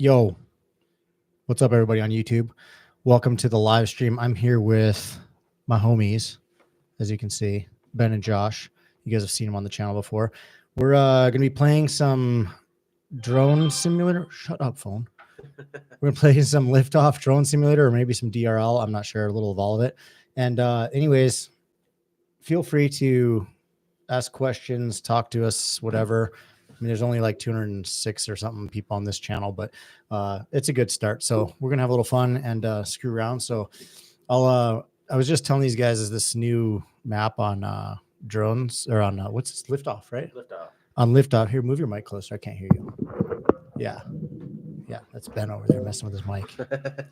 Yo, what's up, everybody on YouTube? Welcome to the live stream. I'm here with my homies, as you can see, Ben and Josh. You guys have seen them on the channel before. We're going to be playing some drone simulator. Shut up, phone. We're going to play some liftoff drone simulator or maybe some DRL. I'm not sure, a little of all of it. And anyways, feel free to ask questions, talk to us, whatever. I mean, there's only like 206 or something people on this channel, but it's a good start. So we're gonna have a little fun and screw around. So I was just telling these guys is this new map on drones or on what's this, liftoff, right? Liftoff. On liftoff. Here, move your mic closer. I can't hear you. Yeah, that's Ben over there messing with his mic.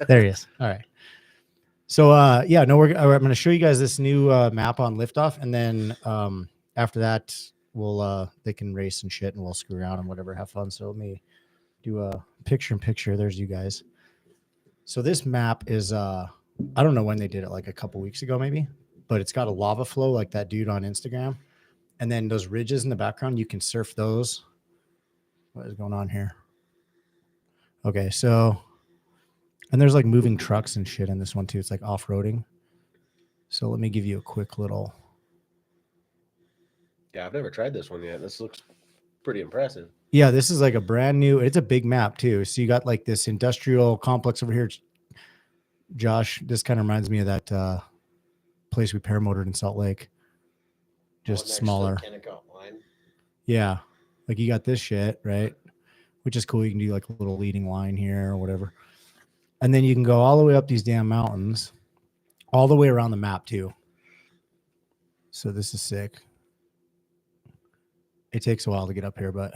There he is. All right. So yeah, no, I'm going to show you guys this new map on liftoff, and then after that, we'll they can race and shit, and we'll screw around and whatever, have fun. So let me do a picture in picture. There's you guys. So this map is I don't know when they did it, like a couple weeks ago maybe, but it's got a lava flow like that dude on Instagram, and then those ridges in the background, you can surf those. What is going on here? Okay, so. And there's like moving trucks and shit in this one too. It's like off-roading. So let me give you a quick little. Yeah, I've never tried this one yet. This looks pretty impressive. Yeah, this is like a brand new, it's a big map too. So you got like this industrial complex over here. Josh, this kind of reminds me of that place we paramotored in Salt Lake. Just smaller. Yeah, like you got this shit, right? Which is cool. You can do like a little leading line here or whatever. And then you can go all the way up these damn mountains, all the way around the map too. So this is sick. It takes a while to get up here, but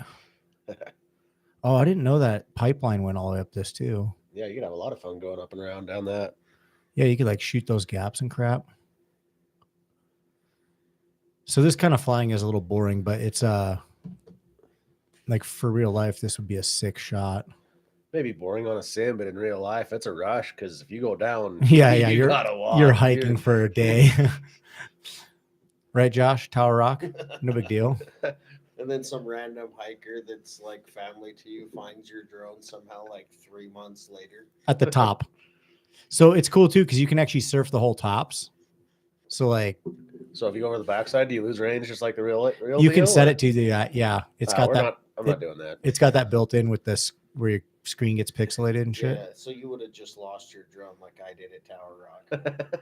oh, I didn't know that pipeline went all the way up this too. Yeah, you could have a lot of fun going up and around down that. Yeah, you could like shoot those gaps and crap. So this kind of flying is a little boring, but it's like for real life, this would be a sick shot. Maybe boring on a sim, but in real life, it's a rush because if you go down, you're hiking for a day. Right, Josh? Tower Rock? No big deal. And then some random hiker that's like family to you finds your drone somehow like 3 months later. At the top. So it's cool too because you can actually surf the whole tops. So like. So if you go over the backside, do you lose range just like the real you can set it to the yeah. It's got that. I'm not doing that. It's got that built in with this where your screen gets pixelated and shit. Yeah, so you would have just lost your drone like I did at Tower Rock.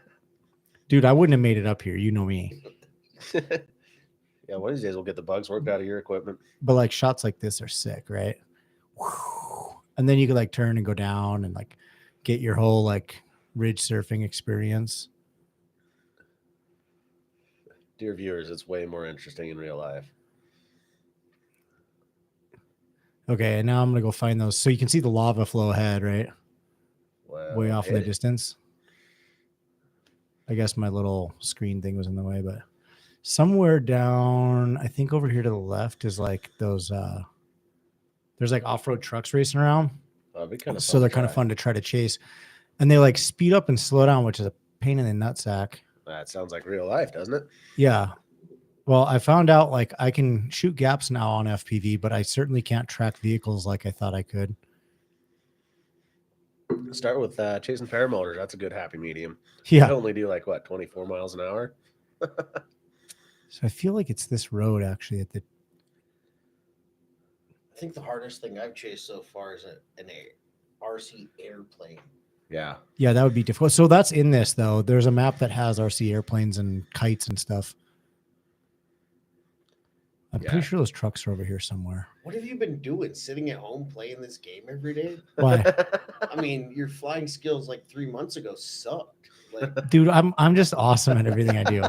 Dude, I wouldn't have made it up here. You know me. Yeah, one of these days we'll get the bugs worked out of your equipment. But like shots like this are sick, right? And then you could like turn and go down and like get your whole like ridge surfing experience. Dear viewers, it's way more interesting in real life. Okay, and now I'm gonna go find those. So you can see the lava flow ahead, right? Well, way off in the distance. I guess my little screen thing was in the way, but somewhere down, I think over here to the left is like those there's like off-road trucks racing around. That'd be kind of so they're kind of fun to try to chase. And they like speed up and slow down, which is a pain in the nutsack. That sounds like real life, doesn't it? Yeah. Well, I found out like I can shoot gaps now on FPV, but I certainly can't track vehicles like I thought I could. Start with chasing paramotors. That's a good happy medium. Yeah. I only do like what, 24 miles an hour? So I feel like it's this road actually at the. I think the hardest thing I've chased so far is an RC airplane. Yeah. Yeah, that would be difficult. So that's in this though. There's a map that has RC airplanes and kites and stuff. I'm pretty sure those trucks are over here somewhere. What have you been doing? Sitting at home playing this game every day? Why? I mean, your flying skills like 3 months ago sucked. Like, dude, I'm just awesome at everything I do.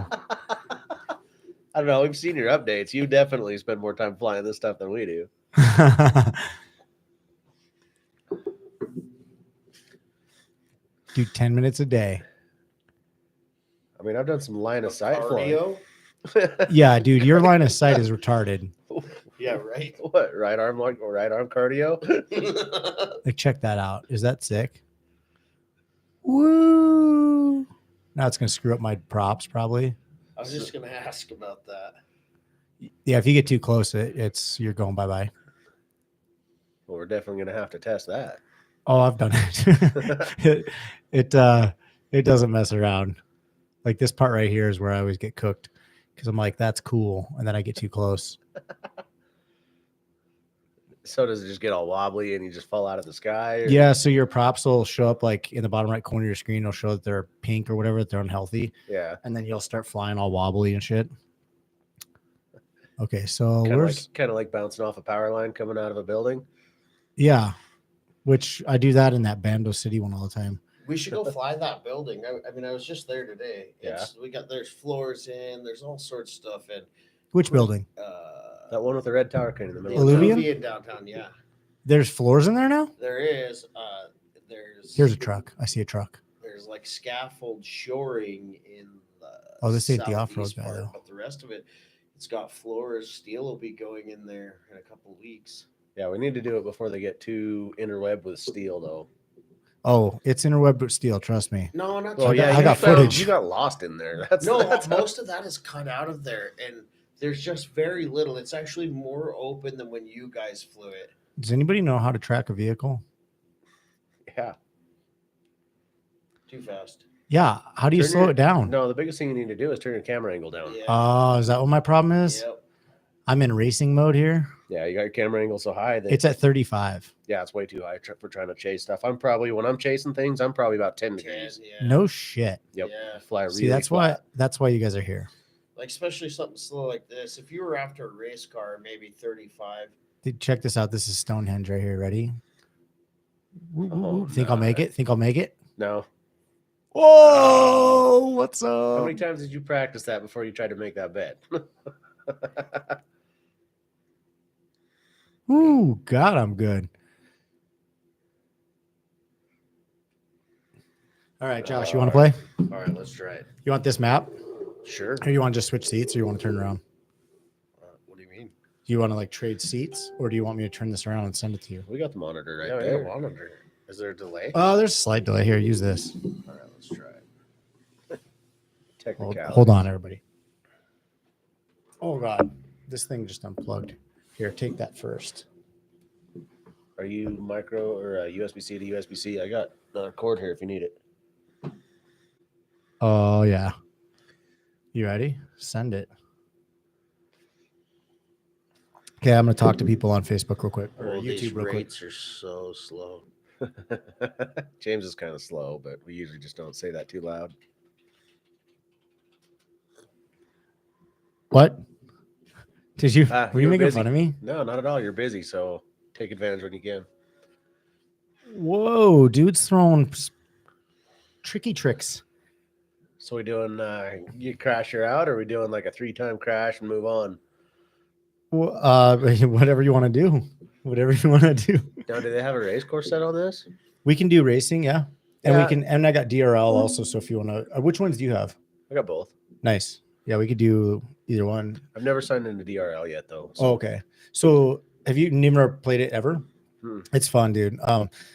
I don't know. We've seen your updates. You definitely spend more time flying this stuff than we do. Dude, 10 minutes a day. I mean, I've done some line of sight flying. Yeah, dude, your line of sight is retarded. Yeah, right. What, right arm cardio? Like, check that out. Is that sick? Woo! Now it's gonna screw up my props, probably. I was just gonna ask about that. Yeah, if you get too close, you're going bye-bye. Well, we're definitely gonna have to test that. Oh, I've done it. It doesn't mess around. Like this part right here is where I always get cooked because I'm like, that's cool, and then I get too close. So does it just get all wobbly and you just fall out of the sky? Or? Yeah, so your props will show up like in the bottom right corner of your screen. It'll show that they're pink or whatever, that they're unhealthy, Yeah. and then you'll start flying all wobbly and shit. Okay, so Kind where's of like bouncing off a power line coming out of a building. yeah, which I do that in that Bando City one all the time. We should go fly that building. I mean, I was just there today. Yeah. There's floors in, there's all sorts of stuff in. Which building? That one with the red tower kind of in the The middle. Illuvian? Illuvian downtown, yeah. There's floors in there now? There is. Here's a truck. I see a truck. There's like scaffold shoring in the Oh, this ain't the southeast off-road guy, part, though. but the rest of it, it's got floors. Steel will be going in there in a couple weeks. Yeah, we need to do it before they get too interweb with steel, though. Oh, it's interweb with steel. Trust me. No, not Well, I got- yeah, I you got found- footage. You got lost in there. That's No, that's most of that is cut out of there, and there's just very little. It's actually more open than when you guys flew it. Does anybody know how to track a vehicle? yeah. Too fast. Yeah. How do you Turn slow your- it down? No, the biggest thing you need to do is turn your camera angle down. Yeah. Oh, is that what my problem is? Yep. I'm in racing mode here. Yeah, you got your camera angle so high that It's at 35. yeah, it's way too high for trying to chase stuff. When I'm chasing things, I'm probably about 10 degrees. Yeah. No shit. Yep. Yeah. Fly really See, that's flat. why you guys are here. Like especially something slow like this. If you were after a race car, maybe 35. Check this out. This is Stonehenge right here. Ready? Woo, woo, Oh, woo. Think I'll make it? Think I'll make it? No. Whoa! What's up? How many times did you practice that before you tried to make that bet? Ooh, God, I'm good. All right, Josh, you want to play? All right, let's try it. You want this map? Sure. Or you want to just switch seats or you want to turn around? What do you mean? Do you want to like trade seats or do you want me to turn this around and send it to you? We got the monitor right Yeah, we there. got a monitor. Is there a delay? Oh, there's a slight delay here. Use this. All right, let's try it. Hold, Technicality. hold on, everybody. Oh, God. This thing just unplugged. Here, take that first. Are you micro or USB-C to USB-C? I got another cord here if you need it. Oh, yeah. You ready? Send it. Okay, I'm going to talk to people on Facebook real quick. Or Oh, these YouTube real quick. rates are so slow. James is kind of slow, but we usually just don't say that too loud. What? Did you? Ah, were you you're making busy. fun of me? No, not at all. You're busy, so take advantage when you can. Whoa, dude's throwing tricky tricks. So we doing you crash her out, or are we doing like a 3-time crash and move on? Well, whatever you want to do. Whatever you want to do. Now, do they have a race course set on this? We can do racing, yeah. And we Yeah. can, and I got DRL also. So if you want to, which ones do you have? I got both. Nice. Yeah, we could do either one. I've never signed into DRL yet, though. Oh, okay. So have you never played it ever? Hmm. It's fun, dude.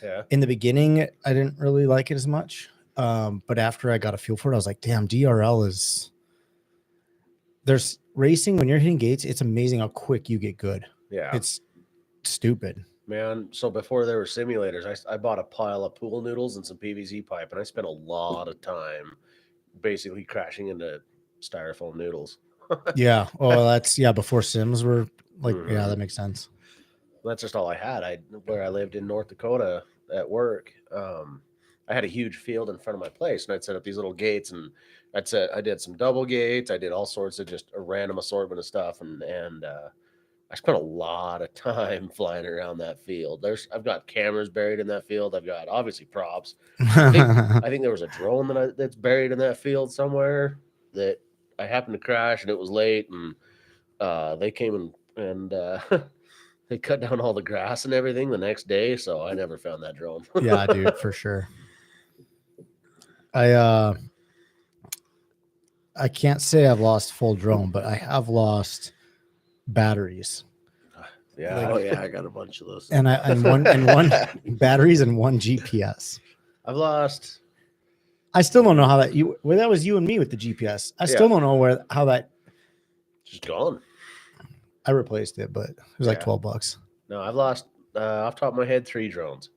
Yeah. In the beginning, I didn't really like it as much. But after I got a feel for it, I was like, damn, DRL is there's racing when you're hitting gates. It's amazing how quick you get good. Yeah. It's stupid. Man, so before there were simulators, I bought a pile of pool noodles and some PVC pipe, and I spent a lot of time basically crashing into styrofoam noodles. Yeah. Oh, that's before Sims were like, yeah, Mhm. that makes sense. That's just all I had. Where I lived in North Dakota at work, I had a huge field in front of my place, and I'd set up these little gates, and I did some double gates. I did all sorts of just a random assortment of stuff, and I spent a lot of time flying around that field. I've got cameras buried in that field. I've got obviously props. I think there was a drone that's buried in that field somewhere that I happened to crash, and it was late, and they came and they cut down all the grass and everything the next day. So I never found that drone. Yeah, dude, for sure. I can't say I've lost full drone, but I have lost batteries. Yeah. Like- Oh yeah, I got a bunch of those. And one batteries and one GPS. I've lost. I still don't know how that that was you and me with the GPS. I still don't know how that Just gone. I replaced it, but it was like Yeah. $12. No, I've lost off the top of my head 3 drones.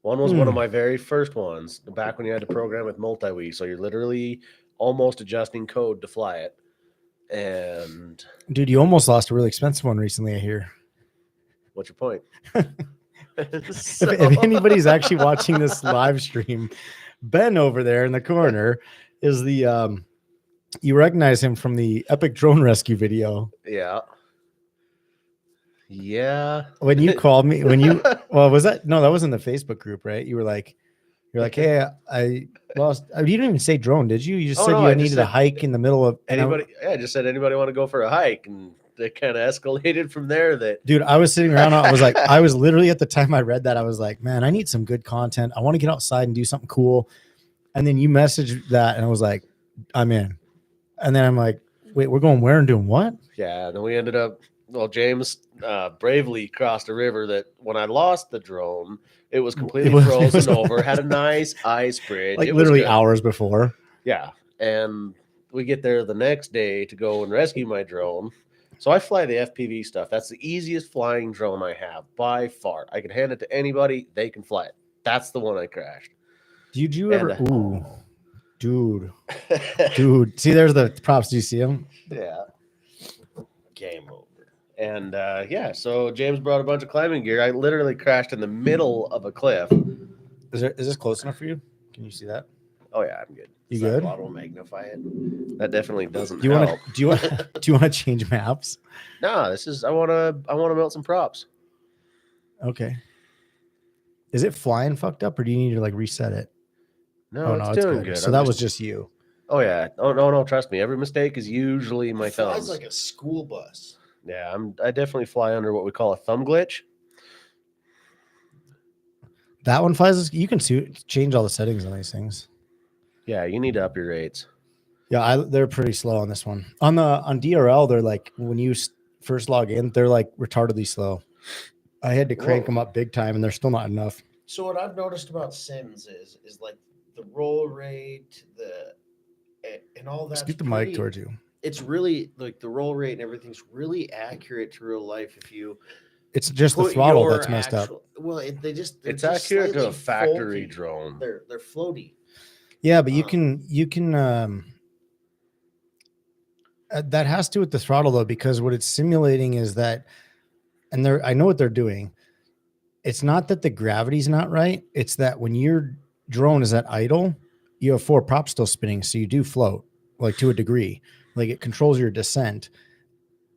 One was one of my very first ones, back when you had to program with multi-wii. So you're literally almost adjusting code to fly it. And Dude, you almost lost a really expensive one recently, I hear. what's your point? If anybody's actually watching this live stream, Ben over there in the corner is the you recognize him from the epic drone rescue video. Yeah. Yeah. When you called me, well, was that, no, that was in the Facebook group, right? You're like, hey, I lost. You didn't even say drone, did you? You just said you needed a hike in the middle of anybody. I just said anybody want to go for a hike, and they kind of escalated from there. Dude, I was sitting around. I was like, I was literally at the time I read that, I was like, man, I need some good content. I want to get outside and do something cool. And then you messaged that, and I was like, I'm in. And then I'm like, wait, we're going where and doing what? Yeah. And then we ended up. Well, James bravely crossed a river that when I lost the drone, it was completely frozen over, had a nice ice bridge. Like literally hours before. Yeah. And we get there the next day to go and rescue my drone. So I fly the FPV stuff. That's the easiest flying drone I have by far. I can hand it to anybody. They can fly it. That's the one I crashed. Did you ever? Ooh, dude. See, there's the props. Do you see them? Yeah. Game over. And yeah, so James brought a bunch of climbing gear. I literally crashed in the middle of a cliff. Is this close enough for you? Can you see that? Oh yeah, I'm good. You good? Auto magnify it. That definitely doesn't Do you help. want to? Do you want to change maps? No, this is. I want to melt some props. Okay. Is it flying fucked up, or do you need to like reset it? No, it's doing good. So that was just you. Oh yeah. Oh no, trust me. Every mistake is usually my thumbs. Flies like a school bus. Yeah, I definitely fly under what we call a thumb glitch. That one flies. You can change all the settings on these things. Yeah, you need to up your rates. Yeah, they're pretty slow on this one. On DRL, they're like when you first log in, they're like retardedly slow. I had to crank them up big time, and they're still not enough. So what I've noticed about Sims is like the roll rate, and all that. Just get the mic towards you. It's really like the roll rate and everything's really accurate to real life. If you, it's just the throttle that's messed up. Well, it's accurate to a factory drone. They're floaty. Yeah, but you can that has to do with the throttle though, because what it's simulating is that, and I know what they're doing. It's not that the gravity's not right. It's that when your drone is at idle, you have 4 props still spinning, so you do float, like to a degree. Like it controls your descent,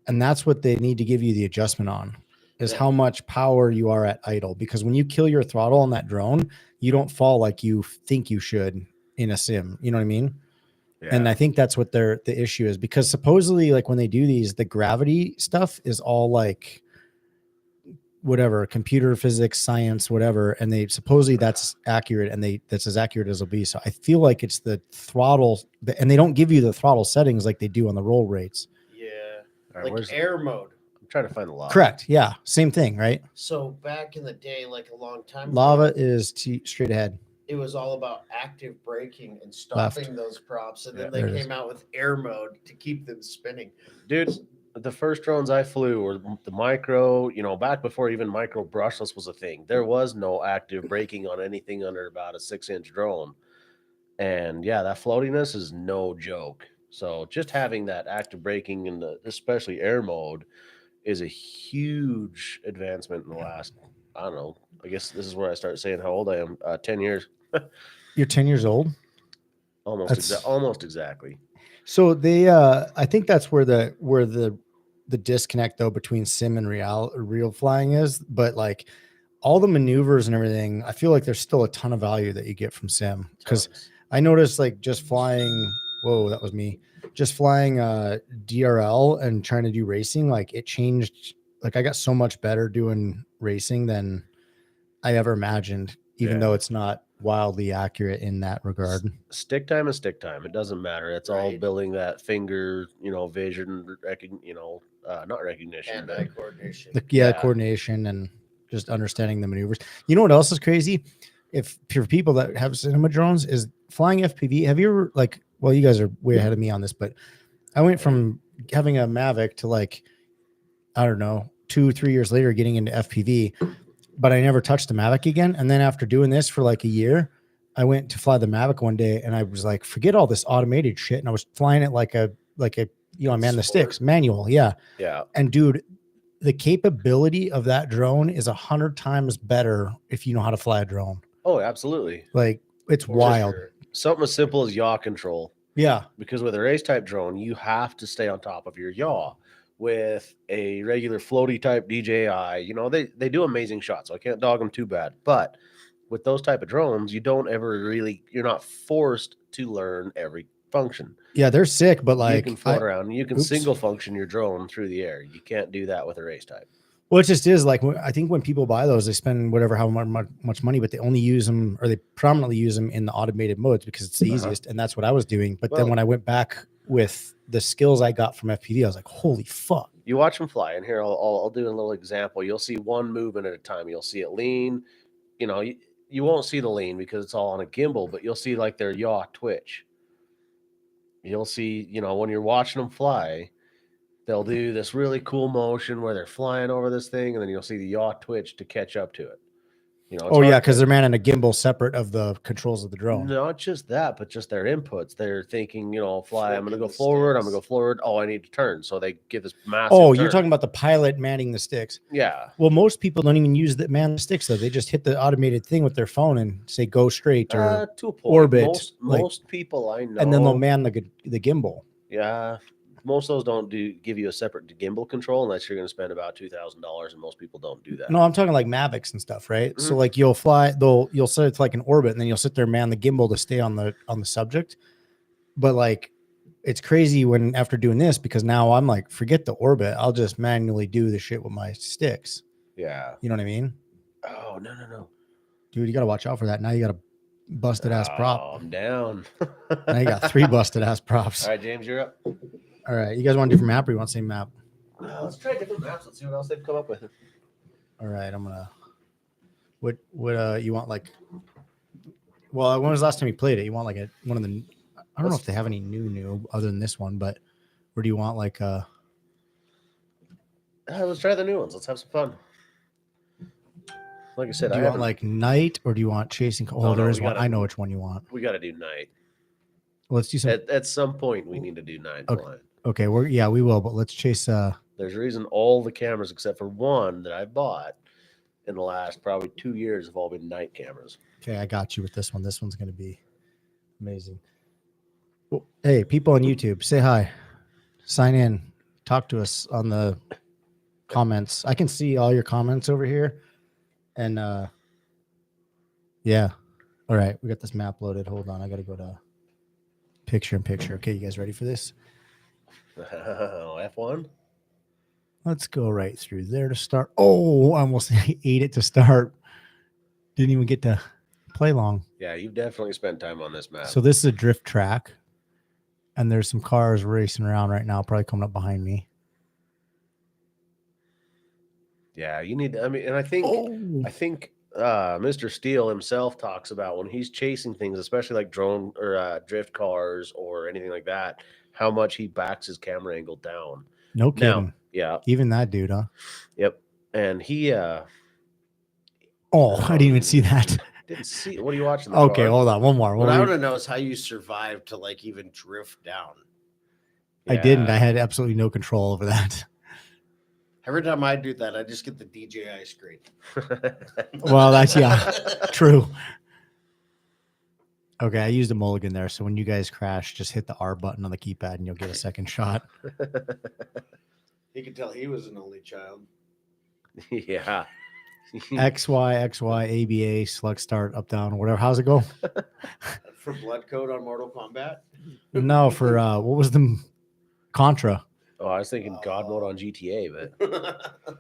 and that's what they need to give you the adjustment on, is how much power you are at idle. Because when you kill your throttle on that drone, you don't fall like you think you should in a sim. You know what I mean? Yeah. And I think that's what the issue is, because supposedly like when they do these, the gravity stuff is all like whatever, computer physics, science, whatever. And they supposedly that's accurate, and that's as accurate as it'll be. So I feel like it's the throttle, and they don't give you the throttle settings like they do on the roll rates. Yeah. Right, like air mode. I'm trying to find the lava. Correct. Yeah. Same thing, right? So back in the day, like a long time ago, lava is straight ahead. It was all about active braking and stopping those props. And then they came out with air mode to keep them spinning. Dude, the first drones I flew were the micro, back before even micro brushless was a thing. There was no active braking on anything under about a 6-inch drone. And yeah, that floatiness is no joke. So just having that active braking in especially air mode is a huge advancement in the last, I don't know, I guess this is where I start saying how old I am. 10 years. You're 10 years old? Almost exactly. So they, I think that's where the disconnect though between sim and real flying is. But like all the maneuvers and everything, I feel like there's still a ton of value that you get from sim. Because I noticed like just flying, whoa, that was me. Just flying DRL and trying to do racing, like it changed. Like I got so much better doing racing than I ever imagined, even though it's not wildly accurate in that regard. Stick time is stick time. It doesn't matter. It's all building that finger, vision, not recognition, and coordination. Coordination and just understanding the maneuvers. You know what else is crazy? If for people that have cinema drones, is flying FPV. Have you ever well, you guys are way ahead of me on this, but I went from having a Mavic to I don't know, 2-3 years later getting into FPV. but I never touched the Mavic again. And then after doing this for like a year, I went to fly the Mavic one day and I was like, forget all this automated shit. And I was flying it like a, I man the sticks manual. Yeah. Yeah. And dude, the capability of that drone is 100 times better if you know how to fly a drone. Oh, absolutely. Like it's wild. Something as simple as yaw control. Yeah. Because with a race type drone, you have to stay on top of your yaw. With a regular floaty type DJI, you know, they do amazing shots. So I can't dog them too bad. But with those type of drones, you don't ever really, you're not forced to learn every function. Yeah, they're sick, but like you can float around. You can single function your drone through the air. You can't do that with a race type. Well, it just is like, I think when people buy those, they spend whatever, how much money, but they only use them, or they predominantly use them in the automated modes because it's the easiest. And that's what I was doing. But then when I went back with the skills I got from FPV, I was like, holy fuck. You watch them fly, and here I'll do a little example. You'll see one movement at a time. You'll see it lean. You know, you won't see the lean because it's all on a gimbal, but you'll see like their yaw twitch. You'll see, you know, when you're watching them fly, they'll do this really cool motion where they're flying over this thing, and then you'll see the yaw twitch to catch up to it. You know, oh yeah, because they're manning a gimbal separate of the controls of the drone. Not just that, but just their inputs. They're thinking, you know, fly. I'm going to go forward. I'm going to go forward. Oh, I need to turn. So they give this massive. Oh, you're talking about the pilot manning the sticks. Yeah. Well, most people don't even use the man the sticks though. They just hit the automated thing with their phone and say go straight or to a point. Orbit. Most people I know, and then they'll man the gimbal. Yeah. Most of those don't give you a separate gimbal control unless you're going to spend about $2,000, and most people don't do that. No, I'm talking like Mavics and stuff, right? So like you'll fly, you'll set it to like an orbit, and then you'll sit there, man the gimbal to stay on the subject. But like, it's crazy when after doing this, because now I'm like, forget the orbit, I'll just manually do the shit with my sticks. Yeah, you know what I mean? Oh no, dude, you got to watch out for that. Now you got a busted ass prop. I'm down. Now you got 3 busted ass props. All right, James, you're up. All right, you guys want a different map or you want the same map? Let's try different maps. Let's see what else they've come up with. All right, I'm gonna. What you want like? Well, when was the last time you played it? You want like one of the? I don't know if they have any new other than this one, but where do you want like let's try the new ones. Let's have some fun. Like I said, do you want like night or do you want chasing? Oh, there is one. I know which one you want. We got to do night. Let's do some. At some point, we need to do night. Okay, we will, but let's chase. There's a reason all the cameras except for one that I bought in the last probably 2 years have all been night cameras. Okay, I got you with this one. This one's going to be amazing. Well, hey, people on YouTube, say hi, sign in, talk to us on the comments. I can see all your comments over here, and yeah. All right, we got this map loaded. Hold on, I got to go to picture in picture. Okay, you guys ready for this? F1. Let's go right through there to start. Oh, I almost ate it to start. Didn't even get to play long. Yeah, you've definitely spent time on this map. So this is a drift track, and there's some cars racing around right now, probably coming up behind me. Yeah, you need. I mean, and I think Mr. Steele himself talks about when he's chasing things, especially like drone or drift cars or anything like that, how much he backs his camera angle down. No kidding. Now, yeah. Even that dude, huh? Yep. And he oh, I didn't even see that. Didn't see. What are you watching? Okay, hold on. One more. What I want to know is how you survived to like even drift down. I didn't. I had absolutely no control over that. Every time I do that, I just get the DJI screen. Well, that's true. Okay, I used a mulligan there, so when you guys crash, just hit the R button on the keypad and you'll get a second shot. You can tell he was an only child. Yeah. XY, ABA, select start, up, down, whatever. How's it go? For blood code on Mortal Kombat? No, for what was the Contra? Oh, I was thinking God mode on GTA, but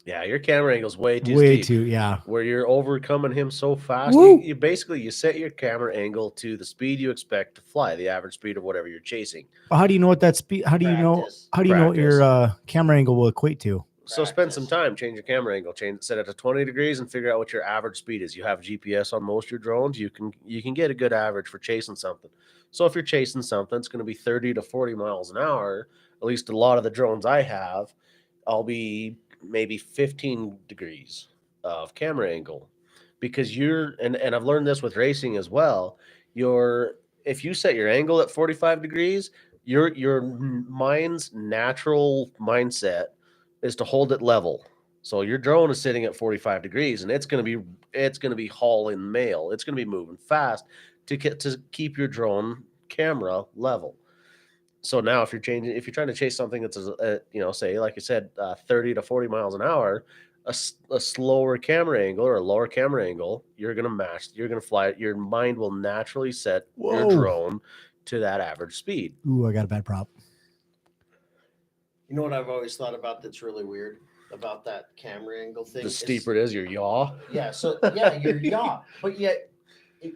yeah, your camera angle's way too steep. Where you're overcoming him so fast. You basically set your camera angle to the speed you expect to fly, the average speed of whatever you're chasing. Well, how do you know what that speed? How do you know what your camera angle will equate to? So spend some time, change your camera angle, set it to 20 degrees, and figure out what your average speed is. You have GPS on most of your drones. You can get a good average for chasing something. So if you're chasing something, it's going to be 30 to 40 miles an hour. At least a lot of the drones I have, I'll be maybe 15 degrees of camera angle, because you're and I've learned this with racing as well. If you set your angle at 45 degrees, your mind's natural mindset is to hold it level. So your drone is sitting at 45 degrees, and it's going to be hauling mail. It's going to be moving fast to keep your drone camera level. So now if you're trying to chase something that's say, like you said, 30 to 40 miles an hour, a slower camera angle or a lower camera angle, you're going to fly it. Your mind will naturally set your drone to that average speed. Ooh, I got a bad prop. You know what I've always thought about that's really weird about that camera angle thing? The steeper it is, your yaw. Yeah, so yeah, your yaw. But yet,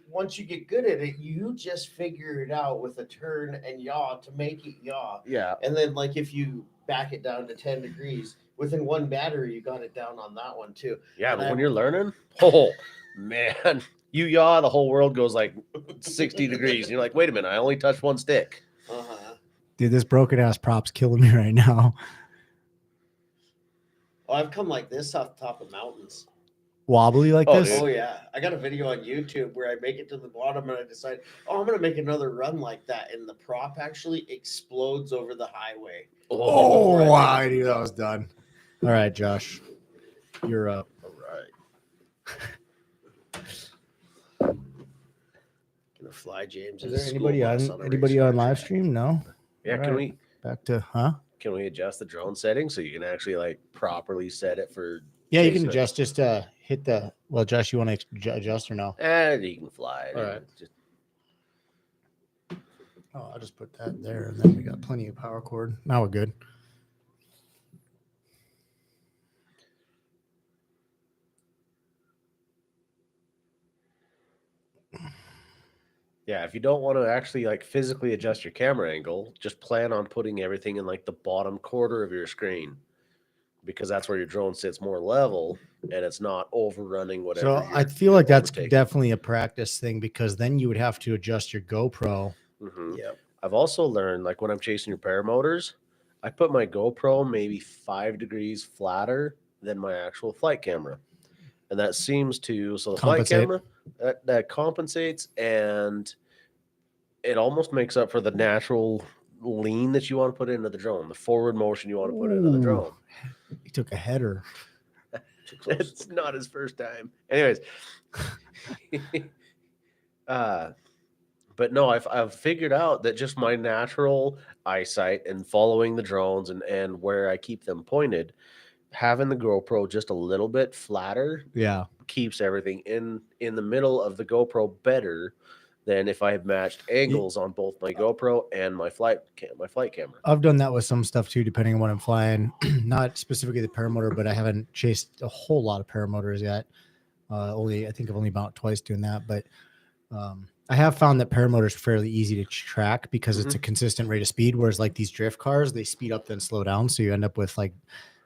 once you get good at it, you just figure it out with a turn and yaw to make it yaw. Yeah. And then, like, if you back it down to 10 degrees, within one battery, you got it down on that one too. Yeah, And but when you're learning, oh man, you yaw, the whole world goes like 60 degrees. And you're like, wait a minute, I only touched one stick. Dude, this broken ass prop's killing me right now. Oh, I've come like this off the top of mountains. Wobbly like Oh, this? dude. Oh yeah, I got a video on YouTube where I make it to the bottom and I decide, oh, I'm gonna make another run like that, and the prop actually explodes over the highway. Oh, Right. wow, I knew that was done. All right, Josh, you're up. All right. Gonna fly James. Is there anybody on live stream? No. Yeah, All right. Back to can we adjust the drone setting so you can actually like properly set it for? Yeah, you can chasing it? adjust. Just hit the. Well, Josh, you want to adjust or no? And you can fly it. All right. Just, Oh, I'll just put that there, and then we got plenty of power cord. Now we're good. yeah, if you don't want to actually like physically adjust your camera angle, just plan on putting everything in like the bottom quarter of your screen, because that's where your drone sits more level and it's not overrunning whatever. So I feel like that's definitely a practice thing, because then you would have to adjust your GoPro. Mm-hmm. Yep. I've also learned, like when I'm chasing your paramotors, I put my GoPro maybe 5 degrees flatter than my actual flight camera. And that seems to, so the flight camera, that compensates, and it almost makes up for the natural lean that you want to put into the drone, the forward motion you want to put into the drone. He took a header. It's not his first time. Anyways. But no, I've figured out that just my natural eyesight and following the drones and where I keep them pointed, having the GoPro just a little bit flatter, keeps everything in the middle of the GoPro better than if I had matched angles on both my GoPro and my flight camera. I've done that with some stuff too, depending on what I'm flying. Not specifically the paramotor, but I haven't chased a whole lot of paramotors yet. I think I've only been out twice doing that, but I have found that paramotors are fairly easy to track because it's a consistent rate of speed. Whereas like these drift cars, they speed up then slow down, so you end up with like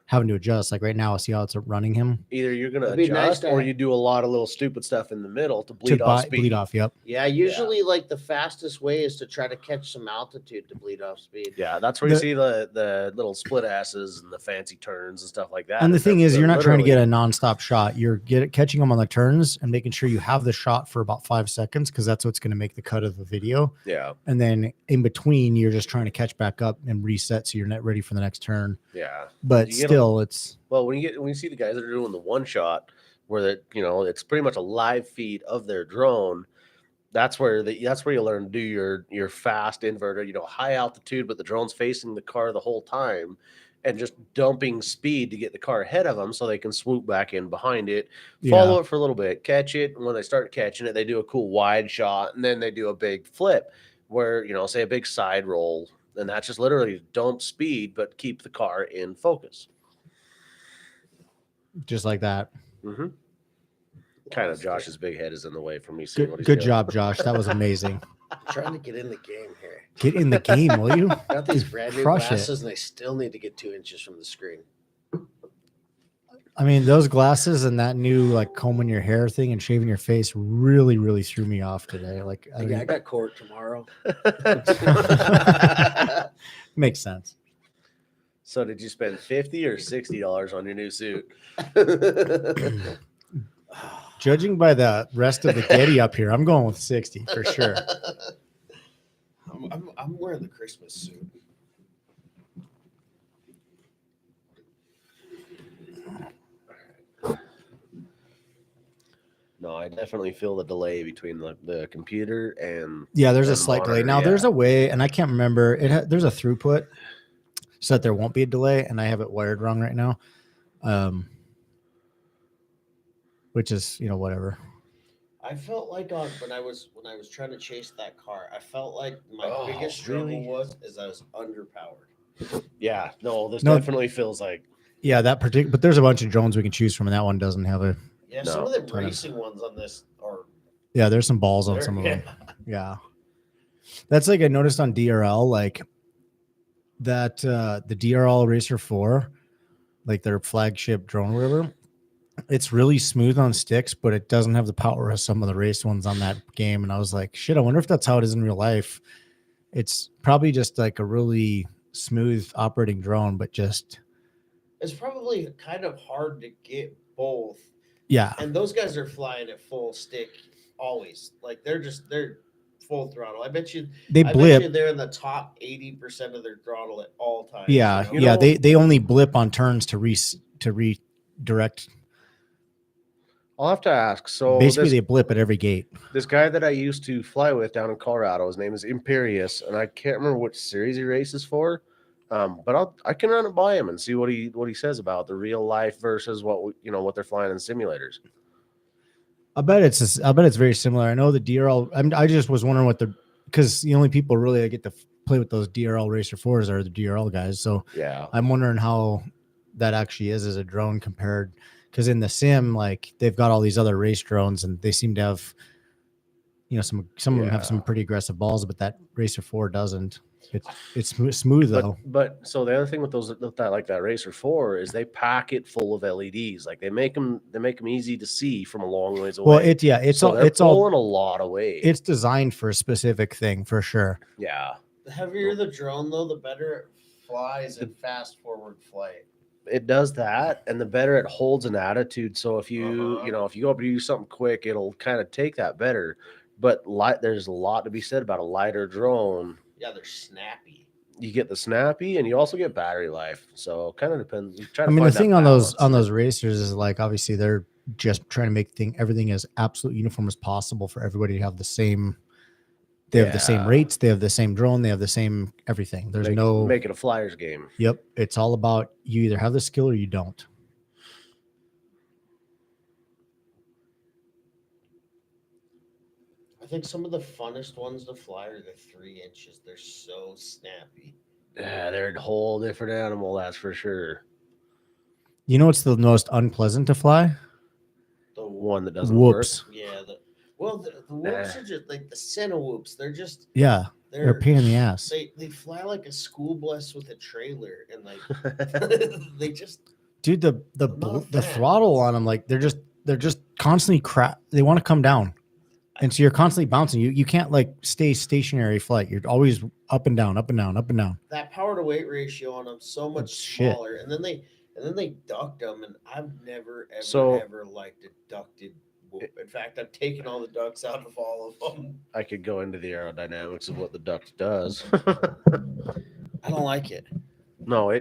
having to adjust. Like right now, see how it's running him. Either you're gonna adjust, or you do a lot of little stupid stuff in the middle to bleed off speed. Bleed off, yep. Yeah, usually like the fastest way is to try to catch some altitude to bleed off speed. Yeah, that's where you see the little split asses and the fancy turns and stuff like that. And the thing is, you're not trying to get a nonstop shot. You're catching them on the turns and making sure you have the shot for about 5 seconds, because that's what's going to make the cut of the video. Yeah. And then in between, you're just trying to catch back up and reset so you're not ready for the next turn. Yeah. But still, it's when you see the guys that are doing the one shot where it's pretty much a live feed of their drone. That's where you learn to do your fast inverter, high altitude, but the drone's facing the car the whole time, and just dumping speed to get the car ahead of them so they can swoop back in behind it, follow it for a little bit, catch it. And when they start catching it, they do a cool wide shot, and then they do a big flip where, say a big side roll, and that's just literally dump speed, but keep the car in focus. just like that. Mm-hmm. Kind of Josh's big head is in the way for me seeing what he's Good doing. job, Josh. That was amazing. I'm trying to get in the game here. Get in the game, will you? Got these brand new Crush glasses, and I still need to get 2 inches from the screen. I mean, those glasses and that new like combing your hair thing and shaving your face really, really threw me off today. Like, I got court tomorrow. Makes sense. So did you spend $50 or $60 on your new suit? Judging by the rest of the Getty up here, I'm going with 60 for sure. I'm wearing the Christmas suit. No, I definitely feel the delay between the computer and Yeah, there's a and slight delay. monitor, Now there's yeah. a way, and I can't remember. There's a throughput so that there won't be a delay, and I have it wired wrong right now. Which is whatever. I felt like when I was trying to chase that car, I felt like my biggest struggle really? is I was underpowered. Yeah, no, this No. definitely feels like Yeah, that particular. But there's a bunch of drones we can choose from, and that one doesn't have a. Yeah, No, some of the ton of- racing ones on this are. Yeah, there's some balls on They're- some of yeah. them. Yeah, that's like I noticed on DRL, like that the DRL Racer 4, like their flagship drone, or whatever. It's really smooth on sticks, but it doesn't have the power of some of the race ones on that game. And I was like, shit, I wonder if that's how it is in real life. It's probably just like a really smooth operating drone, but just It's probably kind of hard to get both. yeah. And those guys are flying at full stick always. Like they're full throttle. I bet you blip. they're in the top 80% of their throttle at all times. Yeah, you know? yeah. They only blip on turns to redirect. I'll have to ask. So Basically, they blip at every gate. this guy that I used to fly with down in Colorado, his name is Imperious, and I can't remember which series he races for. But I can run it by him and see what he says about the real life versus what they're flying in simulators. I bet it's very similar. I know the DRL. I just was wondering because the only people really that get to play with those DRL Racer 4s are the DRL guys. So Yeah, I'm wondering how that actually is as a drone compared. Because in the sim, like they've got all these other race drones, and they seem to have, some of them have some pretty aggressive balls, but that Racer 4 doesn't. It's smooth though. But so the other thing with that Racer 4 is they pack it full of LEDs. Like they make them easy to see from a long ways away. Well, it's pulling a lot of weight. It's designed for a specific thing for sure. Yeah. The heavier the drone, though, the better it flies in fast forward flight. It does that, and the better it holds an attitude. So if you if you go up to do something quick, it'll kind of take that better. But there's a lot to be said about a lighter drone. Yeah, they're snappy. You get the snappy, and you also get battery life. So kind of depends. The thing on those racers is like obviously they're just trying to make everything as absolute uniform as possible for everybody to have the same. They have the same rates. They have the same drone. They have the same everything. There's make it a flyer's game. Yep, it's all about you either have the skill or you don't. I think some of the funnest ones to fly are the 3 inches. They're so snappy. Yeah, they're a whole different animal, that's for sure. You know what's the most unpleasant to fly? The one that doesn't whoops. work. Yeah, the whoops are just like the center whoops. They're just they're a pain in the ass. They fly like a school bus with a trailer, and like they just dude the throttle on them, like they're just constantly they want to come down. And so you're constantly bouncing. You can't like stay stationary flight. You're always up and down, up and down, up and down. That power to weight ratio on them so much smaller. And then they ducked them, and I've never ever liked a ducted whoop. In fact, I've taken all the ducks out of all of them. I could go into the aerodynamics of what the duct does. I don't like it. No,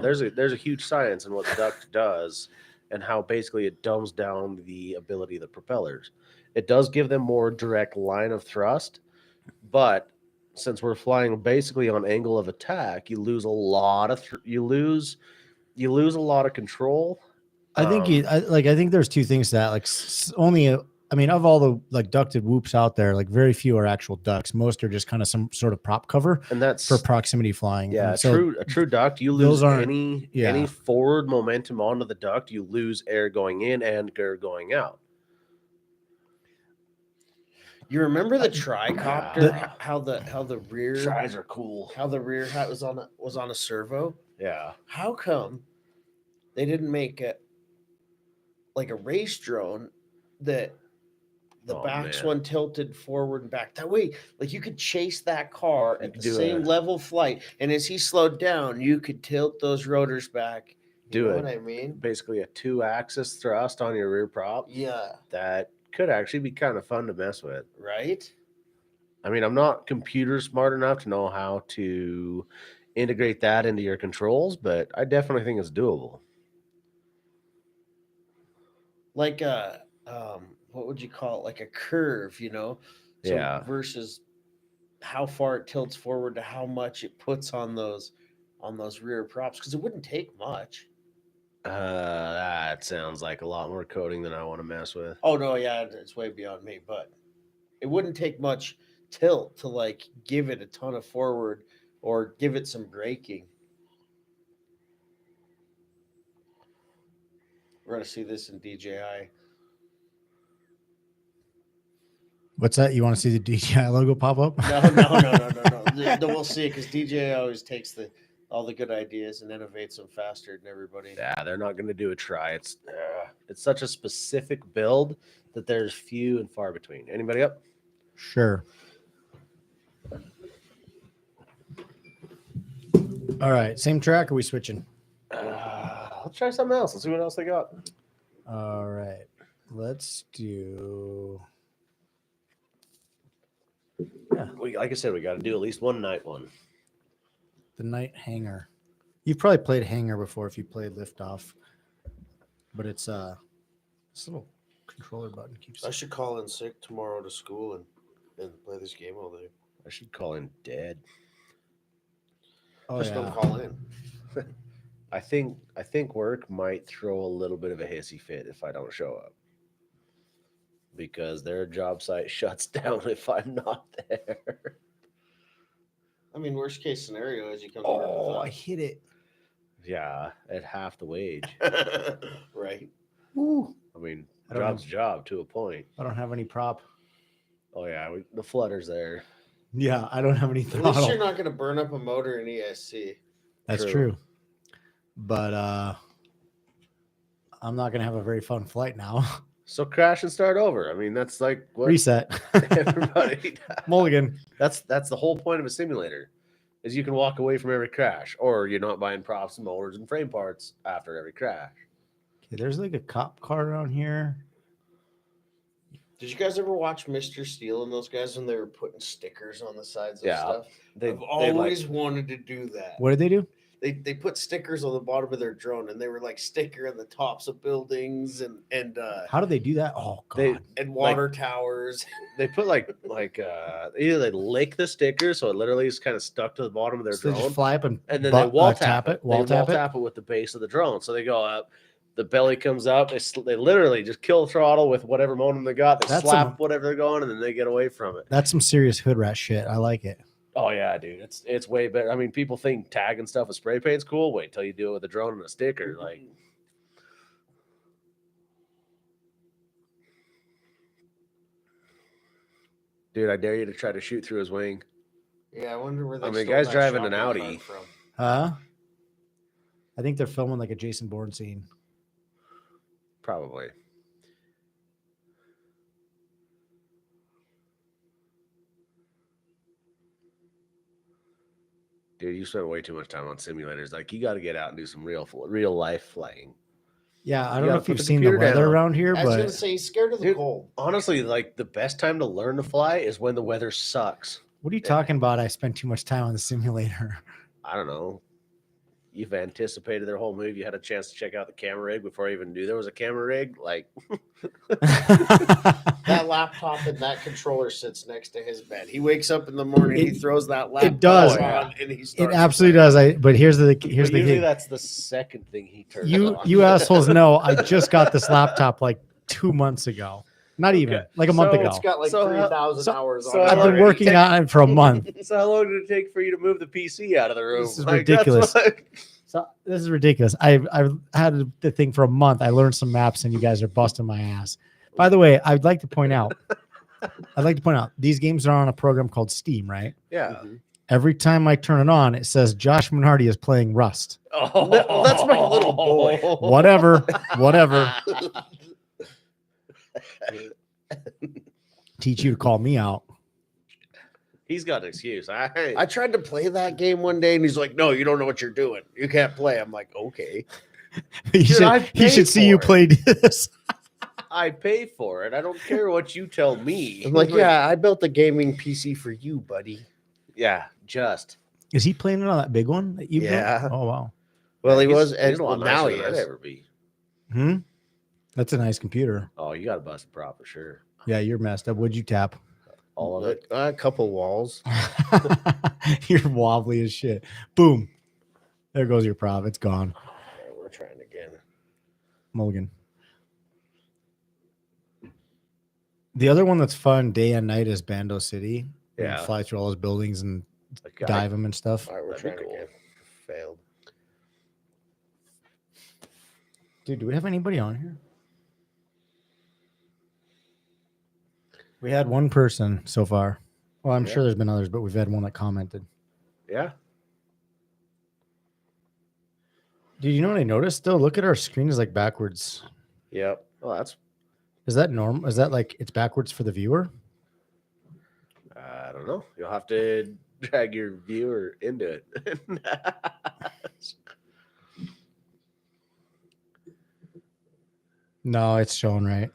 there's a huge science in what the duct does and how basically it dumbs down the ability of the propellers. It does give them more direct line of thrust, but since we're flying basically on angle of attack, you lose a lot of control. I think I think there's two things to that. Like of all the like ducted whoops out there, like very few are actual ducks. Most are just kind of some sort of prop cover, and that's for proximity flying. Yeah, so a true duct, you lose any forward momentum onto the duct, you lose air going in and air going out. You remember the tricopter? How the rear tries are cool. How the rear was on a servo? Yeah. How come they didn't make a race drone that the Oh, back's man. one tilted forward and back. That way, like you could chase that car You at could the do same a- level flight, and as he slowed down, you could tilt those rotors back. You Do know it. what I mean? Basically a 2-axis thrust on your rear prop. Yeah. That could actually be kind of fun to mess with. Right. I mean, I'm not computer smart enough to know how to integrate that into your controls, but I definitely think it's doable. Like a what would you call it? Like a curve, you know? So Yeah. versus how far it tilts forward to how much it puts on those rear props, because it wouldn't take much. That sounds like a lot more coding than I want to mess with. Oh no, yeah, it's way beyond me, but it wouldn't take much tilt to like give it a ton of forward or give it some braking. We're gonna see this in DJI. What's that? You want to see the DJI logo pop up? No. We'll see it because DJI always takes all the good ideas and innovates them faster than everybody. Yeah, they're not going to do a try. It's such a specific build that there's few and far between. Anybody up? Sure. All right. Same track, or are we switching? Let's try something else. Let's see what else they got. All right. Let's do. Yeah. Like I said, we got to do at least one night one. The Night Hangar. You've probably played Hangar before if you played Liftoff, but it's this little controller button keeps. I should call in sick tomorrow to school and play this game all day. I should call in dead. Oh, Just yeah. don't call in. I think work might throw a little bit of a hissy fit if I don't show up, because their job site shuts down if I'm not there. I mean, worst case scenario is you come. Oh, I hit it. Yeah, at half the wage. Right. Ooh. I mean, I don't job's job to a point. I don't have any prop. Oh yeah, the flutter's there. Yeah, I don't have any At least you're throttle. not going to burn up a motor in ESC. That's True. true. But I'm not gonna have a very fun flight now. So crash and start over. I mean, that's like what Reset. everybody. Mulligan. That's the whole point of a simulator, is you can walk away from every crash, or you're not buying props and motors and frame parts after every crash. Okay, there's like a cop car around here. Did you guys ever watch Mr. Steel and those guys when they were putting stickers on the sides of Yeah. stuff? They I've always wanted to do that. What did they do? They put stickers on the bottom of their drone, and they were like sticker on the tops of buildings and How do they do that? Oh god. They- and water towers. they put like either they lick the sticker so it literally is kind of stuck to the bottom of their So they drone, just fly up and and then they wall tap it. They Wall tap it. with the base of the drone. So they go up, the belly comes up. They literally just kill the throttle with whatever modem they got. They That's slap some- whatever they're going, and then they get away from it. That's some serious hood rat shit. I like it. Oh yeah, dude, it's way better. I mean, people think tagging stuff with spray paint's cool. Wait till you do it with a drone and a sticker. Like, dude, I dare you to try to shoot through his wing. Yeah, I wonder where they. I mean, stole guy's that driving an shotgun Audi. cart from. Huh? I think they're filming like a Jason Bourne scene. Probably. Dude, you spent way too much time on simulators. Like, you got to get out and do some real life flying. Yeah, I You don't know gotta if you've put the seen the computer weather down. around here, I was gonna but say he's scared of the Dude, cold. Honestly, like the best time to learn to fly is when the weather sucks. what are you talking about? I spent too much time on the simulator. I don't know. You've anticipated their whole move. You had a chance to check out the camera rig before I even knew there was a camera rig. Like, That laptop and that controller sits next to his bed. He wakes up in the morning, he It- throws that laptop does. on, and he It starts absolutely playing. does. But here's the usually thing. that's the second thing he turns You on. assholes know I just got this laptop like 2 months ago. Not even Okay. like a month So ago. It's got like So, 3,000 so- hours so on it. I've been already working on it for a month. So how long did it take for you to move the PC out of the room? This is Like, ridiculous. that's what- So this is ridiculous. I've had the thing for a month. I learned some maps, and you guys are busting my ass. By the way, I'd like to point out these games are on a program called Steam, right? yeah. Mhm. Every time I turn it on, it says Josh Minardi is playing Rust. Oh, Well, that's my little boy. Whatever. teach you to call me out. He's got an excuse. I tried to play that game one day, and he's like, "No, you don't know what you're doing. You can't play." I'm like, "Okay." He I should see you for it. play this. I pay for it. I don't care what you tell me. I'm like, "Yeah, I built a gaming PC for you, buddy." Yeah, just. Is he playing it on that big one that you Yeah. built? Oh wow. Well, he He's- was, he's and a lot now nicer he than I'd is. ever be. That's a nice computer. Oh, you got to bust a prop for sure. Yeah, you're messed up. What'd you tap? All of it. A couple walls. You're wobbly as shit. Boom. There goes your prop. It's gone. Okay, we're trying again. Mulligan. The other one that's fun day and night is Bando City. You Yeah. fly through all those buildings and Like, dive them and stuff. All right, we're That'd be trying cool. again. Failed. Dude, do we have anybody on here? We had one person so far. Well, I'm Yeah. sure there's been others, but we've had one that commented. Yeah. Dude, you know what I noticed though? Look at our screen is like backwards. Yep. Well, that's. Is that normal? Is that like it's backwards for the viewer? I don't know. You'll have to drag your viewer into it. No, it's showing right.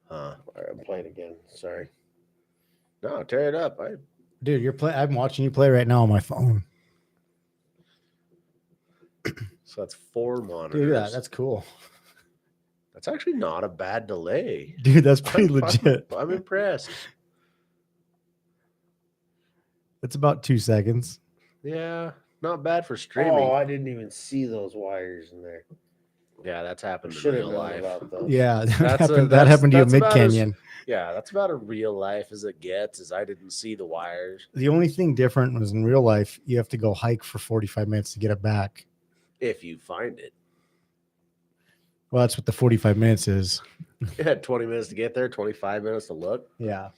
Huh. All right, I'm playing again. Sorry. No, tear it up. Dude, I'm watching you play right now on my phone. So that's 4 monitors. Dude, yeah, that's cool. That's actually not a bad delay. Dude, that's pretty I'm- legit. I'm impressed. It's about 2 seconds. Yeah, not bad for streaming. Oh, I didn't even see those wires in there. Yeah, that's happened in Should have real known life. about those. Yeah, that That's a- happened. That that's- happened to you that's mid about as- canyon. Yeah, that's about a real life as it gets. Is I didn't see the wires. The only thing different was in real life, you have to go hike for 45 minutes to get it back. If you find it, Well, that's what the 45 minutes is. it had 20 minutes to get there, 25 minutes to look, Yeah.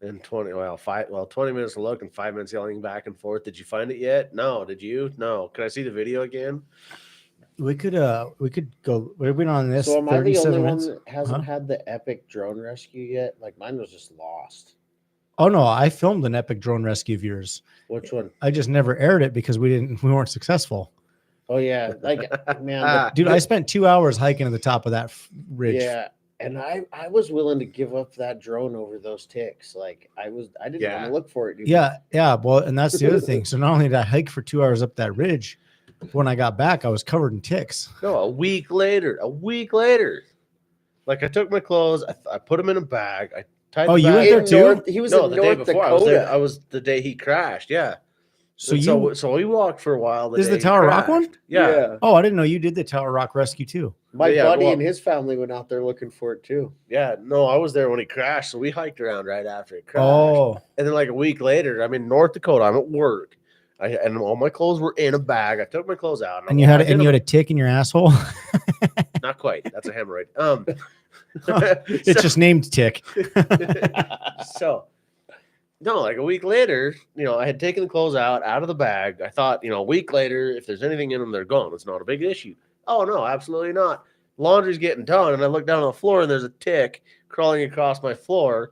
and 20 minutes to look and 5 minutes yelling back and forth. Did you find it yet? No. Did you? No. Can I see the video again? We could go. We've been on this So am I the 37 only minutes. one that hasn't Huh? had the epic drone rescue yet? Like mine was just lost. Oh no, I filmed an epic drone rescue of yours. Which one? I just never aired it because we weren't successful. Oh yeah, like man, Dude, I spent 2 hours hiking to the top of that ridge. yeah. And I was willing to give up that drone over those ticks. Like I didn't want Yeah. to look for it. Dude. Yeah. Well, and that's the other thing. So not only did I hike for 2 hours up that ridge, when I got back, I was covered in ticks. No, a week later. Like I took my clothes, I put them in a bag. I tied. Oh, the you bag. went there In too? North, he was No, in the North day before. Dakota. I was the day he crashed. Yeah. So And so we walked for a while. This is the day he Tower Rock one? crashed. Yeah. Oh, I didn't know you did the Tower Rock rescue too. My Yeah, buddy well- and his family went out there looking for it too. Yeah. No, I was there when he crashed. So we hiked around right after it crashed. Oh, And then like a week later, I'm in North Dakota. I'm at work. And all my clothes were in a bag. I took my clothes out. and you had a tick in your asshole. not quite. That's a hemorrhoid. It's just named Tick. So no, like a week later, I had taken the clothes out of the bag. I thought, a week later, if there's anything in them, they're gone. It's not a big issue. Oh no, absolutely not. Laundry's getting done, and I look down on the floor, and there's a tick crawling across my floor.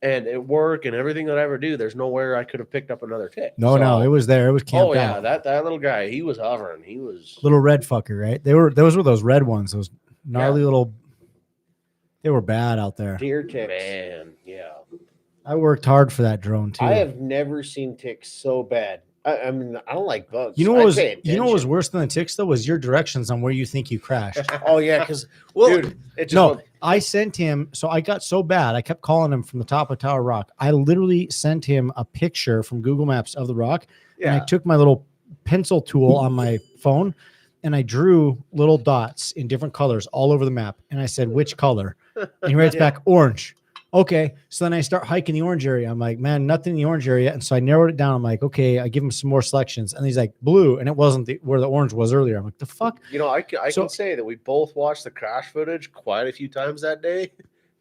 And at work and everything that I ever do, there's nowhere I could have picked up another tick. No, it was there. It was camped Oh yeah, out. that little guy, he was hovering. He was Little red fucker, right? Those were those red ones. Those gnarly little. They were bad out there. Deer ticks. man. Yeah. I worked hard for that drone too. I have never seen ticks so bad. I mean, I don't like bugs. You know I what was pay attention. worse than the ticks though was your directions on where you think you crashed. Oh yeah, because Dude, it just No, I sent him. So I got so bad. I kept calling him from the top of Tower Rock. I literally sent him a picture from Google Maps of the rock. And I took my little pencil tool on my phone and I drew little dots in different colors all over the map. And I said, which color? And he writes Yeah. back, orange. Okay. So then I start hiking the orange area. I'm like, man, nothing in the orange area. And so I narrowed it down. I'm like, okay, I give him some more selections. And he's like, blue. And it wasn't where the orange was earlier. I'm like, the fuck? I So- can say that we both watched the crash footage quite a few times that day,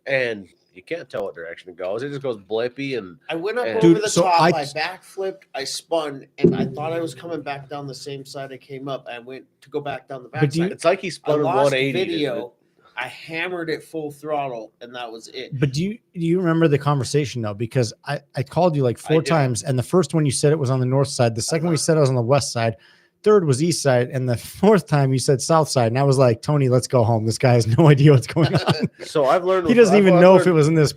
and you can't tell what direction it goes. It just goes blippy, and I went up Dude, over the so top. I- I backflipped. I spun, and I thought I was coming back down the same side I came up. I went to go back down the back But do you- side. it's like he I spun in lost 180. video. I hammered it full throttle, and that was it. But do you remember the conversation though? Because I called you like 4 do. times, and the first one you said it was on the north side. The second one you said it was on the west side. Third was east side, and the fourth time you said south side. And I was like, Tony, let's go home. This guy has no idea what's going on. So I've learned. He doesn't even I've know if learned- it was in this.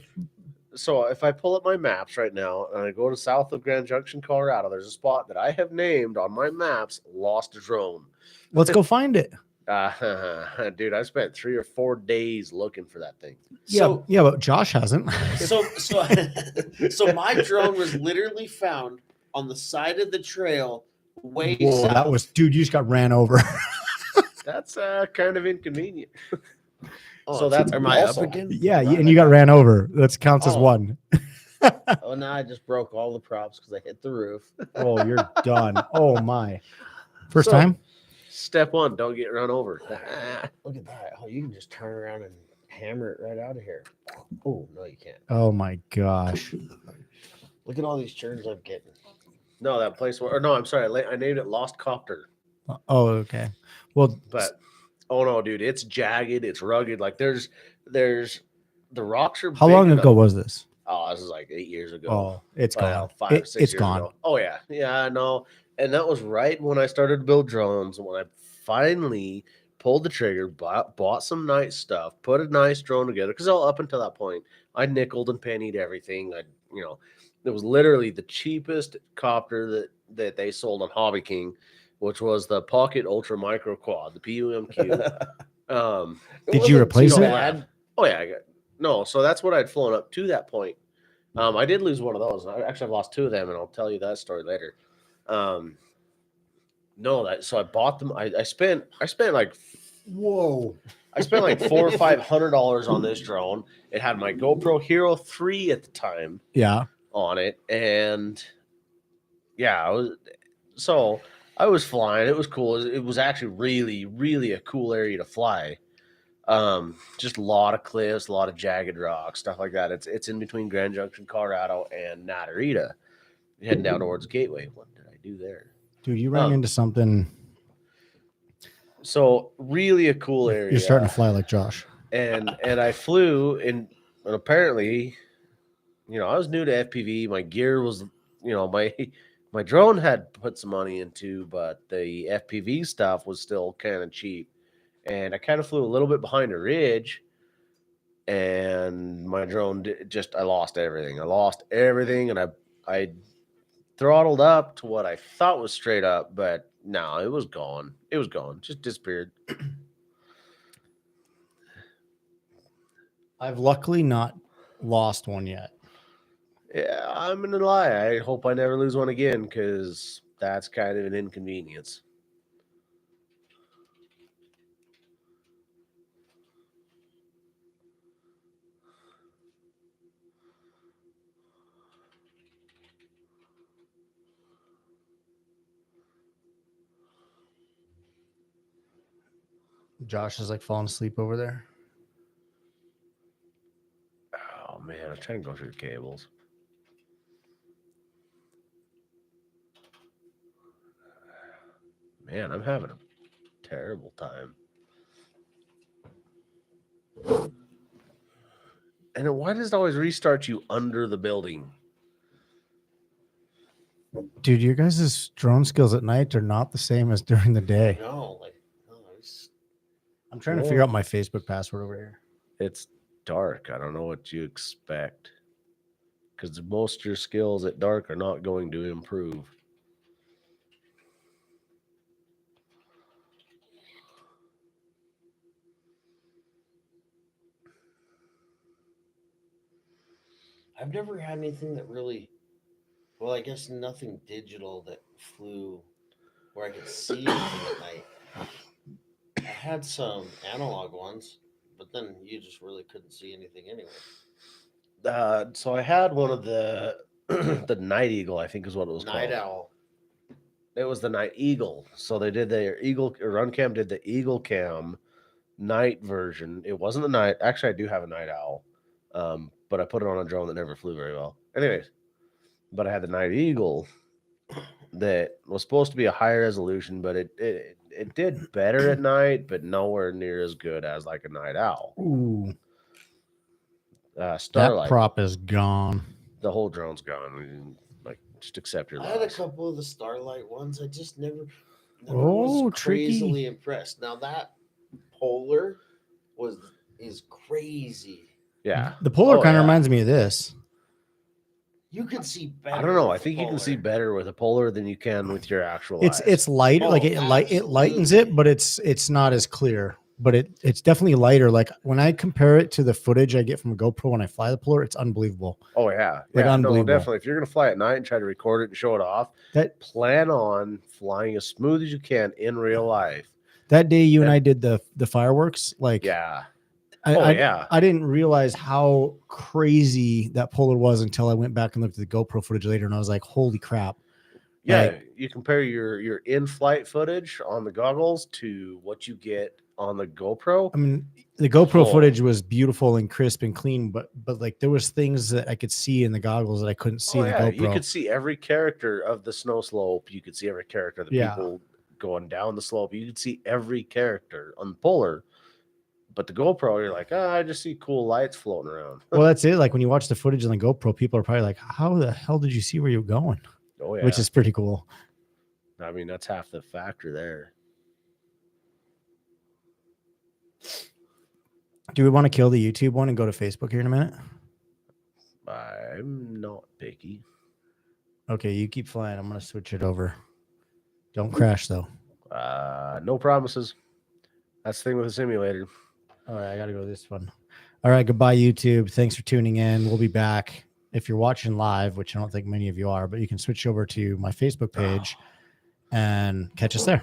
So if I pull up my maps right now and I go to south of Grand Junction, Colorado, there's a spot that I have named on my maps Lost Drone. Let's go find it. Dude, I spent 3 or 4 days looking for that thing. So Yeah, but Josh hasn't. so so my drone was literally found on the side of the trail way Whoa, south. that was, dude, you just got ran over. That's kind of inconvenient. Oh, So that's Am I up also- again? Yeah, and you got ran over. That counts as Oh. one. Oh, now I just broke all the props because I hit the roof. Oh, you're done. Oh my. First So- time? Step 1, don't get run over. Look at that. Oh, you can just turn around and hammer it right out of here. Oh, no, you can't. Oh my gosh. Look at all these turns I'm getting. No, that place where, or no, I'm sorry, I named it Lost Copter. Oh, okay. Well, But oh no, dude, it's jagged, it's rugged. Like there's the rocks are. how big long enough- ago was this? Oh, this is like 8 years ago. Oh, it's Well, gone. 5 or 6 It's years gone. ago. Oh yeah, yeah, I know. And that was right when I started to build drones. And when I finally pulled the trigger, bought some nice stuff, put a nice drone together. Because up until that point, I nickeled and pennied everything. It was literally the cheapest copter that they sold on Hobby King, which was the Pocket Ultra Micro Quad, the PUMQ. It Did you wasn't replace too it? bad. Oh yeah, no. So that's what I'd flown up to that point. I did lose one of those. I've lost 2 of them, and I'll tell you that story later. So I bought them. I spent like Whoa. I spent like $400 or $500 on this drone. It had my GoPro Hero 3 at the time Yeah. on it, and yeah, I was flying. It was cool. It was actually really, really a cool area to fly. Just a lot of cliffs, a lot of jagged rocks, stuff like that. It's in between Grand Junction, Colorado, and Natarita, heading down towards Gateway. What did I do there? Dude, you ran into something. So really a cool area. You're starting to fly like Josh. and I flew and apparently, I was new to FPV. My gear was, my drone had put some money into, but the FPV stuff was still kind of cheap. And I kind of flew a little bit behind a ridge, and my drone I lost everything. And I throttled up to what I thought was straight up, but no, it was gone. It was gone. Just disappeared. I've luckily not lost one yet. Yeah, I'm gonna lie. I hope I never lose one again, because that's kind of an inconvenience. Josh is like falling asleep over there. Oh man, I'm trying to go through the cables. Man, I'm having a terrible time. And then why does it always restart you under the building? Dude, your guys' drone skills at night are not the same as during the day. No, I'm trying to figure out my Facebook password over here. It's dark. I don't know what you expect. Because most of your skills at dark are not going to improve. I've never had anything that really, well, I guess nothing digital that flew where I could see anything at night. I had some analog ones, but then you just really couldn't see anything anyway. So I had one of the the Night Eagle, I think is what it was Night called. Owl. It was the Night Eagle. So they did their Eagle, or Runcam did the Eagle Cam night version. It wasn't the night. Actually, I do have a Night Owl, but I put it on a drone that never flew very well. Anyways, but I had the Night Eagle that was supposed to be a higher resolution, but it it did better at night, but nowhere near as good as like a night owl. Ooh, that Starlight, prop is gone. the whole drone's gone. Like, just accept your I had a loss. couple of the Starlight ones. I just never Oh, was tricky. crazily impressed. Now that Polar is crazy. Yeah, The Polar Oh, kind of yeah. reminds me of this. You can see better. I don't know. with I the think you can see Polar. better with a Polar than you can with your actual eyes. It's lighter, like Oh, it lightens it, absolutely. but it's not as clear. But it's definitely lighter. Like when I compare it to the footage I get from a GoPro when I fly the Polar, it's unbelievable. Oh yeah, Like, yeah, unbelievable. No, definitely. If you're gonna fly at night and try to record it and show it off, That plan on flying as smooth as you can in real life. that day you and And- I did the fireworks, like Yeah. I Yeah. I didn't realize how crazy that Polar was until I went back and looked at the GoPro footage later, and I was like, holy crap. Yeah. Like- You compare your in-flight footage on the goggles to what you get on the GoPro. I mean, the GoPro Oh. footage was beautiful and crisp and clean, but like there was things that I could see in the goggles that I couldn't see Oh, in the yeah. GoPro. You could see every character of the snow slope. You could see every character of the Yeah. people going down the slope. You could see every character on the Polar. But the GoPro, you're like, I just see cool lights floating around. Well, that's it. Like when you watch the footage on the GoPro, people are probably like, how the hell did you see where you were going? Oh yeah. Which is pretty cool. I mean, that's half the factor there. Do we want to kill the YouTube one and go to Facebook here in a minute? I'm not picky. Okay, you keep flying. I'm going to switch it over. Don't crash though. No promises. That's the thing with a simulator. All right, I got to go this one. All right, goodbye, YouTube. Thanks for tuning in. We'll be back. If you're watching live, which I don't think many of you are, but you can switch over to my Facebook page and catch us there.